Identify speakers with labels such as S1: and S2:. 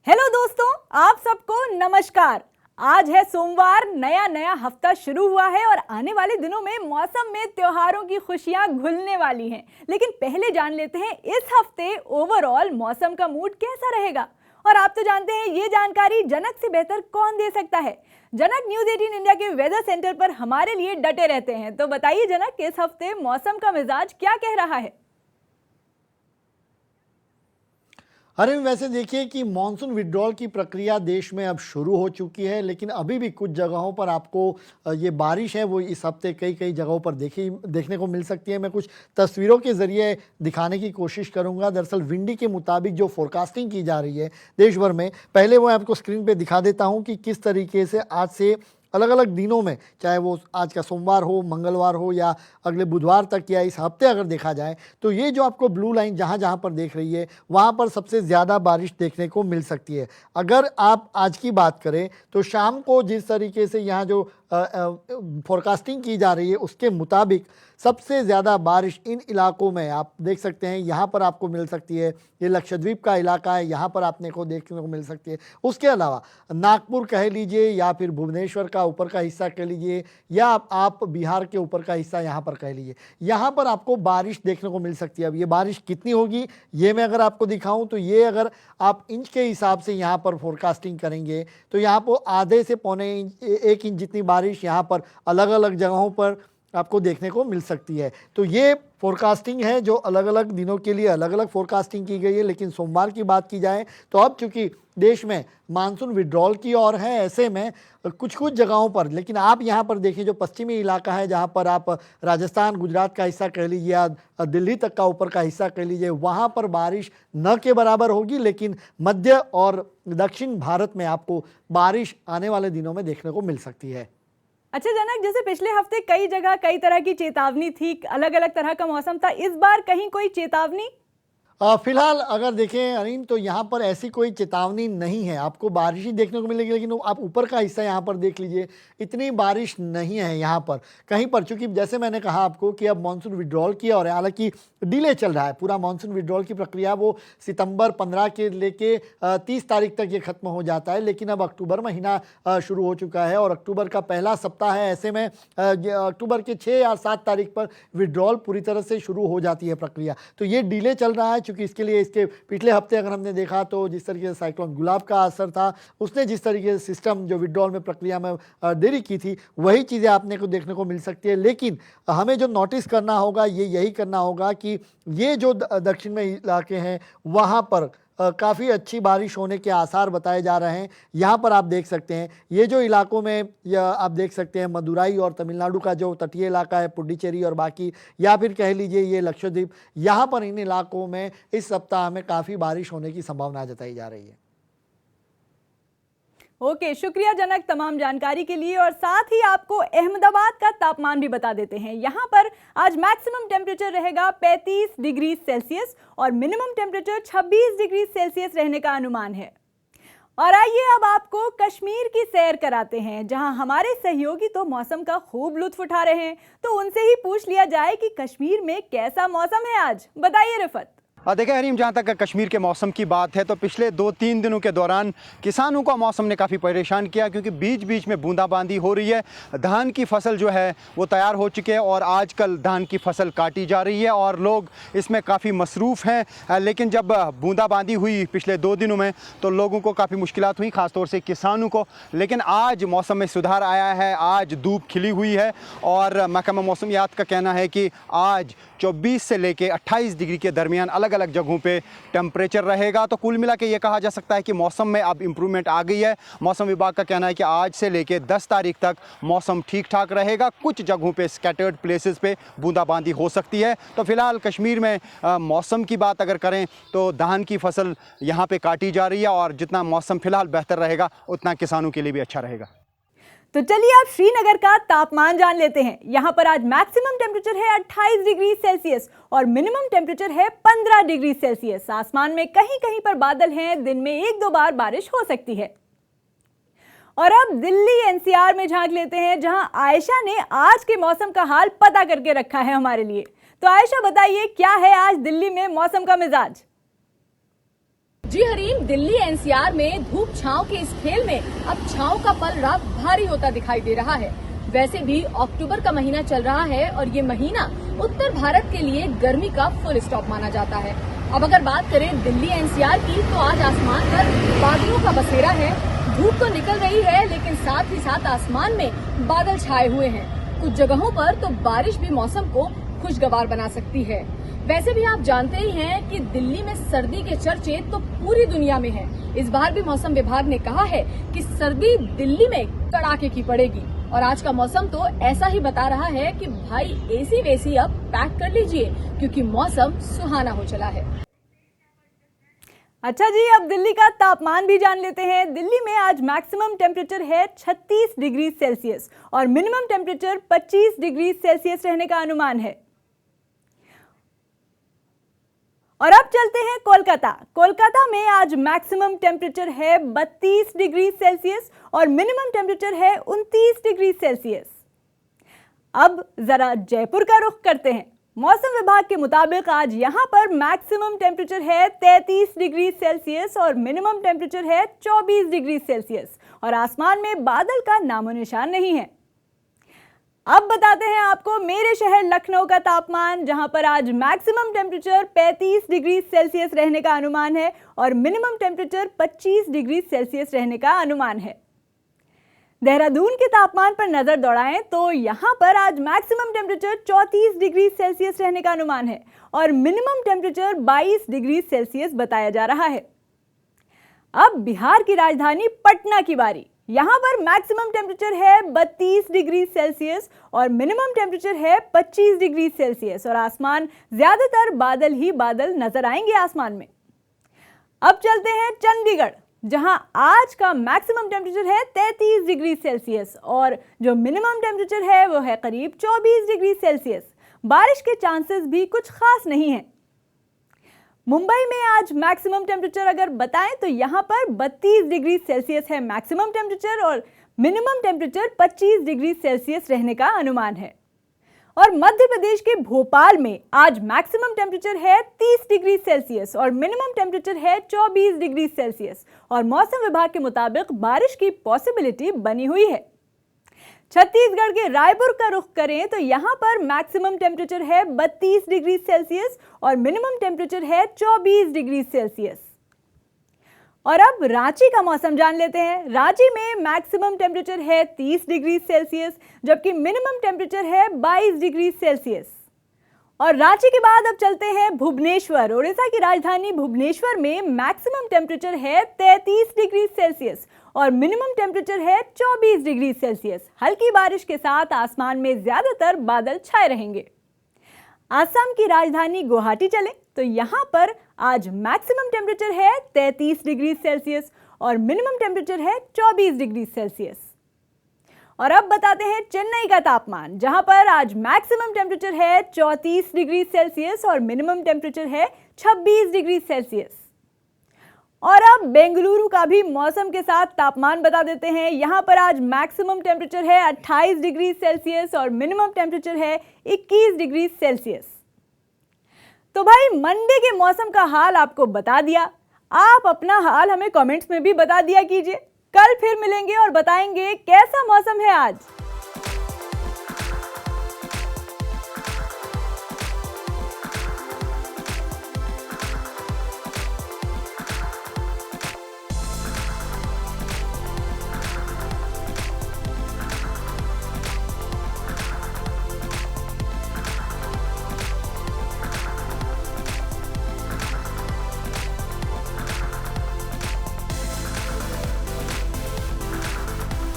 S1: Hello दोस्तों, आप सबको नमस्कार। आज है सोमवार, नया हफ्ता शुरू हुआ है और आने वाले दिनों में मौसम में त्योहारों की खुशियां घुलने वाली हैं। लेकिन पहले जान लेते हैं इस हफ्ते ओवरऑल मौसम का मूड कैसा रहेगा। और आप तो जानते हैं ये जानकारी जनक से बेहतर कौन दे सकता है। जनक न्यूज़ 18 इंडिया के वेदर सेंटर पर हमारे लिए डटे रहते हैं। तो बताइए जनक, इस हफ्ते मौसम का मिजाज क्या कह रहा है?
S2: अरे वैसे देखिए कि मानसून विड्रॉल की प्रक्रिया देश में अब शुरू हो चुकी है, लेकिन अभी भी कुछ जगहों पर आपको ये बारिश है वो इस हफ्ते कई कई जगहों पर देखने को मिल सकती है। मैं कुछ तस्वीरों के ज़रिए दिखाने की कोशिश करूंगा। दरअसल विंडी के मुताबिक जो फोरकास्टिंग की जा रही है देश भर में, पहले वो आपको स्क्रीन पे दिखा देता हूँ कि किस तरीके से आज से अलग अलग दिनों में, चाहे वो आज का सोमवार हो, मंगलवार हो या अगले बुधवार तक या इस हफ्ते अगर देखा जाए, तो ये जो आपको ब्लू लाइन जहाँ जहाँ पर देख रही है वहाँ पर सबसे ज़्यादा बारिश देखने को मिल सकती है। अगर आप आज की बात करें तो शाम को जिस तरीके से यहाँ जो फोरकास्टिंग की जा रही है उसके मुताबिक सबसे ज़्यादा बारिश इन इलाकों में आप देख सकते हैं। यहाँ पर आपको मिल सकती है, ये लक्षद्वीप का इलाका है, यहाँ पर आपने को देखने को मिल सकती है। उसके अलावा नागपुर कह लीजिए या फिर भुवनेश्वर का ऊपर का हिस्सा कह लीजिए या आप बिहार के ऊपर का हिस्सा यहाँ पर कह लीजिए, यहाँ पर आपको बारिश देखने को मिल सकती है। अब ये बारिश कितनी होगी ये मैं अगर आपको दिखाऊं तो ये अगर आप इंच के हिसाब से यहाँ पर फोरकास्टिंग करेंगे तो यहाँ पर आधे से पौने इंच, 1 इंच जितनी बारिश यहाँ पर अलग अलग जगहों पर आपको देखने को मिल सकती है। तो ये फोरकास्टिंग है जो अलग अलग दिनों के लिए अलग अलग फोरकास्टिंग की गई है। लेकिन सोमवार की बात की जाए तो अब चूंकि देश में मानसून विड्रॉल की ओर है, ऐसे में कुछ कुछ जगहों पर, लेकिन आप यहाँ पर देखिए जो पश्चिमी इलाका है जहाँ पर आप राजस्थान गुजरात का हिस्सा कह लीजिए या दिल्ली तक का ऊपर का हिस्सा कह लीजिए, वहाँ पर बारिश न के बराबर होगी। लेकिन मध्य और दक्षिण भारत में आपको बारिश आने वाले दिनों में देखने को मिल सकती है।
S1: अच्छा जनक, जैसे पिछले हफ्ते कई जगह कई तरह की चेतावनी थी, अलग अलग तरह का मौसम था, इस बार कहीं कोई चेतावनी?
S2: फिलहाल अगर देखें अरीन तो यहाँ पर ऐसी कोई चेतावनी नहीं है, आपको बारिश ही देखने को मिलेगी। लेकिन आप ऊपर का हिस्सा यहाँ पर देख लीजिए, इतनी बारिश नहीं है यहाँ पर कहीं पर, चूंकि जैसे मैंने कहा आपको कि अब मानसून विड्रॉल किया और हालांकि डिले चल रहा है। पूरा मानसून विड्रॉल की प्रक्रिया वो सितंबर 15 के लेके 30 तारीख तक ये खत्म हो जाता है, लेकिन अब अक्टूबर महीना शुरू हो चुका है और अक्टूबर का पहला सप्ताह है। ऐसे में अक्टूबर के 6 या 7 तारीख पर विड्रॉल पूरी तरह से शुरू हो जाती है प्रक्रिया। तो ये डिले चल रहा है क्योंकि इसके लिए इसके पिछले हफ्ते अगर हमने देखा तो जिस तरीके से साइक्लोन गुलाब का असर था, उसने जिस तरीके से सिस्टम जो विड्रॉल में प्रक्रिया में देरी की थी, वही चीज़ें आपने को देखने को मिल सकती है। लेकिन हमें जो नोटिस करना होगा ये यही करना होगा कि ये जो दक्षिण में इलाके हैं वहाँ पर काफ़ी अच्छी बारिश होने के आसार बताए जा रहे हैं। यहाँ पर आप देख सकते हैं ये जो इलाकों में आप देख सकते हैं मदुराई और तमिलनाडु का जो तटीय इलाका है, पुडुचेरी और बाकी, या फिर कह लीजिए ये लक्षद्वीप, यहाँ पर इन इलाकों में इस सप्ताह में काफ़ी बारिश होने की संभावना जताई जा रही है।
S1: ओके, शुक्रिया जनक तमाम जानकारी के लिए। और साथ ही आपको अहमदाबाद का तापमान भी बता देते हैं। यहाँ पर आज मैक्सिमम टेम्परेचर रहेगा 35 डिग्री सेल्सियस और मिनिमम टेम्परेचर 26 डिग्री सेल्सियस रहने का अनुमान है। और आइए अब आपको कश्मीर की सैर कराते हैं, जहां हमारे सहयोगी तो मौसम का खूब लुत्फ उठा रहे हैं। तो उनसे ही पूछ लिया जाए कि कश्मीर में कैसा मौसम है आज। बताइए रिफत।
S3: देखिए हरीम, जहाँ तक कश्मीर के मौसम की बात है तो पिछले 2-3 दिनों के दौरान किसानों को मौसम ने काफ़ी परेशान किया, क्योंकि बीच बीच में बूंदाबांदी हो रही है। धान की फसल जो है वो तैयार हो चुकी है और आजकल धान की फसल काटी जा रही है और लोग इसमें काफ़ी मसरूफ़ हैं। लेकिन जब बूंदाबांदी हुई पिछले 2 दिनों में तो लोगों को काफ़ी मुश्किलात हुई, ख़ासतौर से किसानों को। लेकिन आज मौसम में सुधार आया है, आज धूप खिली हुई है और महकमा मौसमियात का कहना है कि आज 24 से लेके 28 डिग्री के दरमियान अलग अलग जगहों पे टेम्परेचर रहेगा। तो कुल मिला के ये कहा जा सकता है कि मौसम में अब इम्प्रूवमेंट आ गई है। मौसम विभाग का कहना है कि आज से लेके 10 तारीख तक मौसम ठीक ठाक रहेगा। कुछ जगहों पे स्कैटर्ड प्लेसेस पे बूंदाबांदी हो सकती है। तो फिलहाल कश्मीर में मौसम की बात अगर करें तो धान की फसल यहाँ पे काटी जा रही है और जितना मौसम फिलहाल बेहतर रहेगा उतना किसानों के लिए भी अच्छा रहेगा।
S1: तो चलिए आप श्रीनगर का तापमान जान लेते हैं। यहाँ पर आज मैक्सिमम टेम्परेचर है 28 डिग्री सेल्सियस और मिनिमम टेम्परेचर है 15 डिग्री सेल्सियस। आसमान में कहीं कहीं पर बादल हैं, दिन में 1-2 बार बारिश हो सकती है। और अब दिल्ली एनसीआर में झांक लेते हैं, जहां आयशा ने आज के मौसम का हाल पता करके रखा है हमारे लिए। तो आयशा बताइए, क्या है आज दिल्ली में मौसम का मिजाज? जी हरीम, दिल्ली एनसीआर में धूप छांव के इस खेल में अब छांव का पलड़ा भारी होता दिखाई दे रहा है। वैसे भी अक्टूबर का महीना चल रहा है और ये महीना उत्तर भारत के लिए गर्मी का फुल स्टॉप माना जाता है। अब अगर बात करें दिल्ली एनसीआर की, तो आज आसमान पर बादलों का बसेरा है। धूप तो निकल रही है, लेकिन साथ ही साथ आसमान में बादल छाए हुए हैं। कुछ जगहों पर तो बारिश भी मौसम को खुशगवार बना सकती है। वैसे भी आप जानते ही हैं कि दिल्ली में सर्दी के चर्चे तो पूरी दुनिया में हैं। इस बार भी मौसम विभाग ने कहा है कि सर्दी दिल्ली में कड़ाके की पड़ेगी और आज का मौसम तो ऐसा ही बता रहा है कि भाई एसी वेसी अब पैक कर लीजिए, क्योंकि मौसम सुहाना हो चला है। अच्छा जी, अब दिल्ली का तापमान भी जान लेते हैं। दिल्ली में आज मैक्सिमम टेम्परेचर है 36 डिग्री सेल्सियस और मिनिमम टेम्परेचर 25 डिग्री सेल्सियस रहने का अनुमान है। और अब चलते हैं कोलकाता। कोलकाता में आज मैक्सिमम टेम्परेचर है 32 डिग्री सेल्सियस और मिनिमम टेम्परेचर है 29 डिग्री सेल्सियस। अब जरा जयपुर का रुख करते हैं। मौसम विभाग के मुताबिक आज यहां पर मैक्सिमम टेम्परेचर है 33 डिग्री सेल्सियस और मिनिमम टेम्परेचर है 24 डिग्री सेल्सियस और आसमान में बादल का नामो निशान नहीं है। अब बताते हैं आपको मेरे शहर लखनऊ का तापमान, जहां पर आज मैक्सिमम टेम्परेचर 35 डिग्री सेल्सियस रहने का अनुमान है और मिनिमम टेम्परेचर 25 डिग्री सेल्सियस रहने का अनुमान है। देहरादून के तापमान पर नजर दौड़ाएं तो यहां पर आज मैक्सिमम टेम्परेचर 34 डिग्री सेल्सियस रहने का अनुमान है और मिनिमम टेम्परेचर 22 डिग्री सेल्सियस बताया जा रहा है। अब बिहार की राजधानी पटना की बारी। यहां पर मैक्सिमम टेम्परेचर है 32 डिग्री सेल्सियस और मिनिमम टेम्परेचर है 25 डिग्री सेल्सियस और आसमान ज्यादातर बादल ही बादल नजर आएंगे आसमान में। अब चलते हैं चंडीगढ़, जहां आज का मैक्सिमम टेम्परेचर है 33 डिग्री सेल्सियस और जो मिनिमम टेम्परेचर है वो है करीब 24 डिग्री सेल्सियस। बारिश के चांसेस भी कुछ खास नहीं है। मुंबई में आज मैक्सिमम टेम्परेचर अगर बताएं तो यहां पर 32 डिग्री सेल्सियस है मैक्सिमम टेम्परेचर और मिनिमम टेम्परेचर 25 डिग्री सेल्सियस रहने का अनुमान है। और मध्य प्रदेश के भोपाल में आज मैक्सिमम टेम्परेचर है 30 डिग्री सेल्सियस और मिनिमम टेम्परेचर है 24 डिग्री सेल्सियस और मौसम विभाग के मुताबिक बारिश की पॉसिबिलिटी बनी हुई है। छत्तीसगढ़ के रायपुर का रुख करें तो यहां पर मैक्सिमम टेम्परेचर है 32 डिग्री सेल्सियस और मिनिमम टेम्परेचर है 24 डिग्री सेल्सियस। और अब रांची का मौसम जान लेते हैं। रांची में मैक्सिमम टेम्परेचर है 30 डिग्री सेल्सियस जबकि मिनिमम टेम्परेचर है 22 डिग्री सेल्सियस। और रांची के बाद अब चलते हैं भुवनेश्वर। उड़ीसा की राजधानी भुवनेश्वर में मैक्सिमम टेम्परेचर है 33 डिग्री सेल्सियस और मिनिमम टेम्परेचर है 24 डिग्री सेल्सियस। हल्की बारिश के साथ आसमान में ज्यादातर बादल छाए रहेंगे। असम की राजधानी गुवाहाटी चले तो यहाँ पर आज मैक्सिमम टेम्परेचर है 33 डिग्री सेल्सियस और मिनिमम टेम्परेचर है 24 डिग्री सेल्सियस। और अब बताते हैं चेन्नई का तापमान, जहां पर आज मैक्सिमम टेम्परेचर है 34 डिग्री सेल्सियस और मिनिमम टेम्परेचर है 26 डिग्री सेल्सियस। और अब बेंगलुरु का भी मौसम के साथ तापमान बता देते हैं। यहां पर आज मैक्सिमम टेम्परेचर है 28 डिग्री सेल्सियस और मिनिमम टेम्परेचर है 21 डिग्री सेल्सियस। तो भाई मंडे के मौसम का हाल आपको बता दिया। आप अपना हाल हमें कमेंट्स में भी बता दिया कीजिए। कल फिर मिलेंगे और बताएंगे कैसा मौसम है आज।